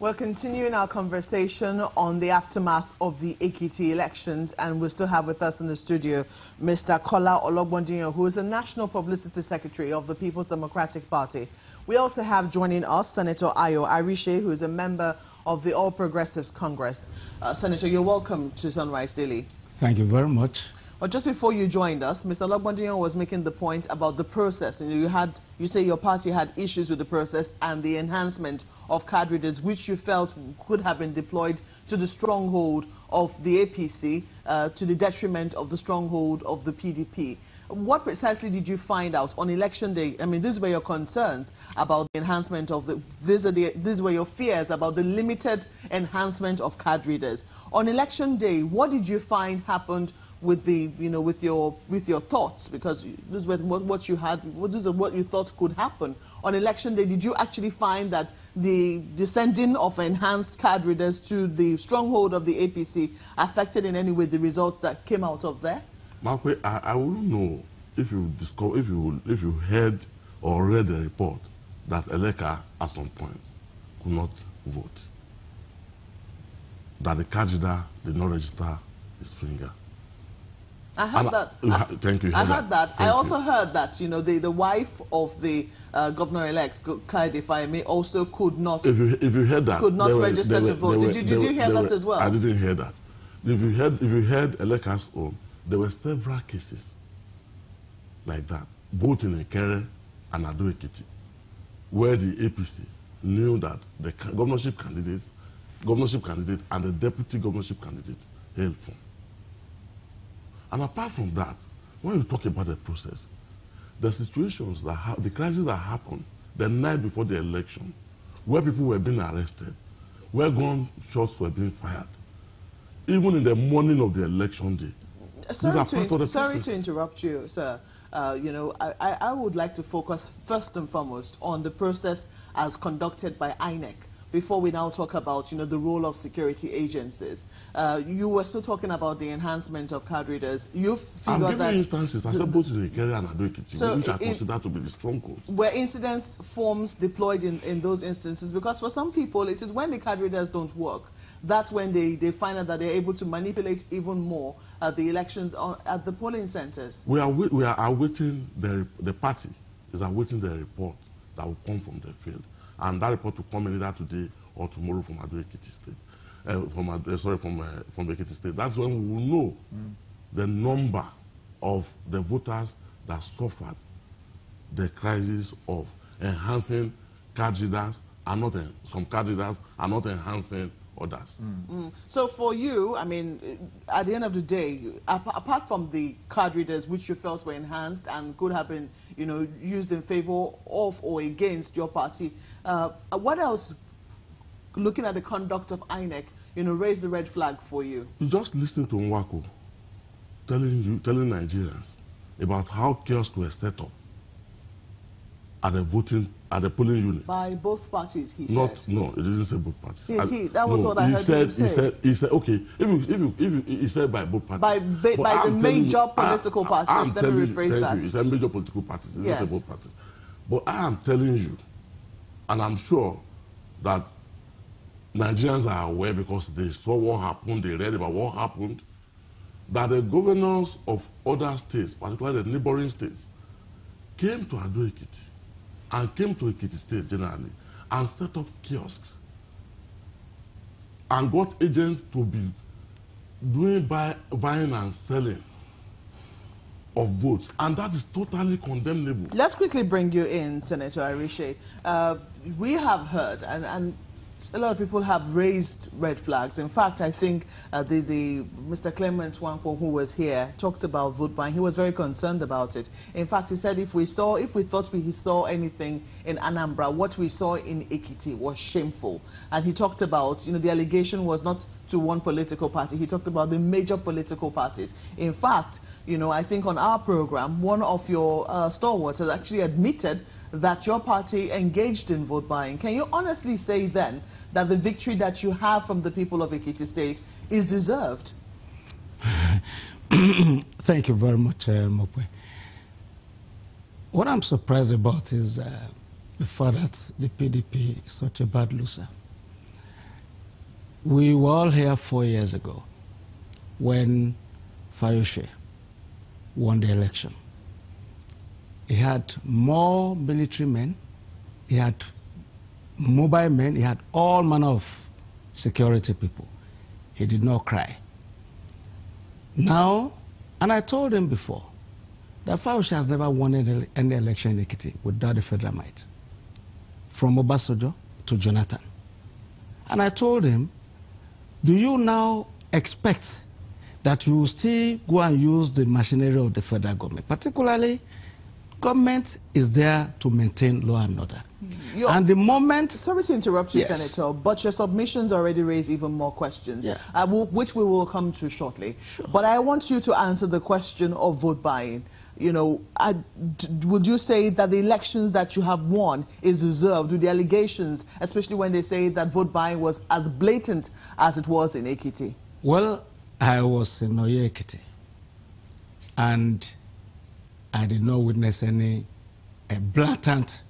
We're continuing our conversation on the aftermath of the Ekiti elections, and we still have with us in the studio Mr. Kola Ologbondiyan, who is the National Publicity Secretary of the People's Democratic Party. We also have joining us Senator Ayo Arise, who is a member of the All Progressives Congress. Senator, you're welcome to Sunrise Daily. Thank you very much. But just before you joined us, Mr. Ologbondiyan was making the point about the process. And you say your party had issues with the process and the enhancement of card readers, which you felt could have been deployed to the stronghold of the APC, to the detriment of the stronghold of the PDP. What precisely did you find out on election day? I mean, these were your concerns about the enhancement of the, these were your fears about the limited enhancement of card readers. On election day, what did you find happened with the, with your thoughts? Because this was what you had, this is what you thought could happen on election day. Did you actually find that the sending of enhanced card readers to the stronghold of the APC affected in any way the results that came out of there? Markwe, I wouldn't know if you heard or read the report that Eleka at some point could not vote, that the card reader did not register his finger. I heard that. Thank you. I heard that. I also heard that, the wife of the governor-elect, Kaide Fayemi, also could not. If you heard that, could not register to vote. Did you hear that as well? I didn't hear that. If you heard Eleka's own, there were several cases like that, both in Ekere and Ekiti, where the APC knew that the governorship candidate and the deputy governorship candidate hailed from. And apart from that, when you talk about the process, the situations the crisis that happened the night before the election, where people were being arrested, where gunshots were being fired, even in the morning of the election day. Sorry to interrupt you, sir. I would like to focus first and foremost on the process as conducted by INEC before we now talk about, the role of security agencies. You were still talking about the enhancement of card readers. You figured I'm giving instances. I said both in Ekere and Ekiti, which I consider to be the strongholds. Were incidence forms deployed in those instances? Because for some people, it is when the card readers don't work, that's when they find out that they're able to manipulate even more the elections at the polling centers. We are awaiting, the party is awaiting the report that will come from the field. And that report will come either today or tomorrow from Ekiti State. From Ekiti State. That's when we will know the number of the voters that suffered the crisis of enhancing card readers and not some card readers are not enhancing others. So for you, I mean, at the end of the day, apart from the card readers which you felt were enhanced and could have been, used in favor of or against your party, what else, looking at the conduct of INEC, raised the red flag for you? You just listen to Nwako telling Nigerians about how chaos were set up at the polling units. By both parties, he said. No, it didn't say both parties. That was what I heard him say. He said, okay, if he said by both parties. By the major political parties, let me rephrase that. He said major political parties, he didn't say both parties. But I am telling you, and I'm sure that Nigerians are aware because they saw what happened, they read about what happened, that the governors of other states, particularly the neighboring states, came to Ekiti and came to Ekiti State generally and set up kiosks and got agents to be doing buying and selling of votes, and that is totally condemnable. Let's quickly bring you in, Senator Arise. We have heard, and a lot of people have raised red flags. In fact, I think Mr. Clement Wanko, who was here, talked about vote buying. He was very concerned about it. In fact, he said if we thought we saw anything in Anambra, what we saw in Ekiti was shameful. And he talked about, the allegation was not to one political party. He talked about the major political parties. In fact, I think on our program, one of your stalwarts has actually admitted that your party engaged in vote buying. Can you honestly say then that the victory that you have from the people of Ekiti State is deserved? Thank you very much, Mokwe. What I'm surprised about is the fact that the PDP is such a bad loser. We were all here 4 years ago when Fayose won the election. He had more military men, he had mobile men, he had all manner of security people. He did not cry. Now, and I told him before, that Fayose has never won any election in Ekiti without the federal might, from Obasanjo to Jonathan. And I told him, do you now expect that you will still go and use the machinery of the federal government? Particularly, government is there to maintain law and order. And the moment... Sorry to interrupt you, yes. Senator, but your submissions already raise even more questions, which we will come to shortly. Sure. But I want you to answer the question of vote buying. You know, would you say that the elections that you have won is deserved with the allegations, especially when they say that vote buying was as blatant as it was in Ekiti? Well, I was in Ekiti, and I did not witness any blatant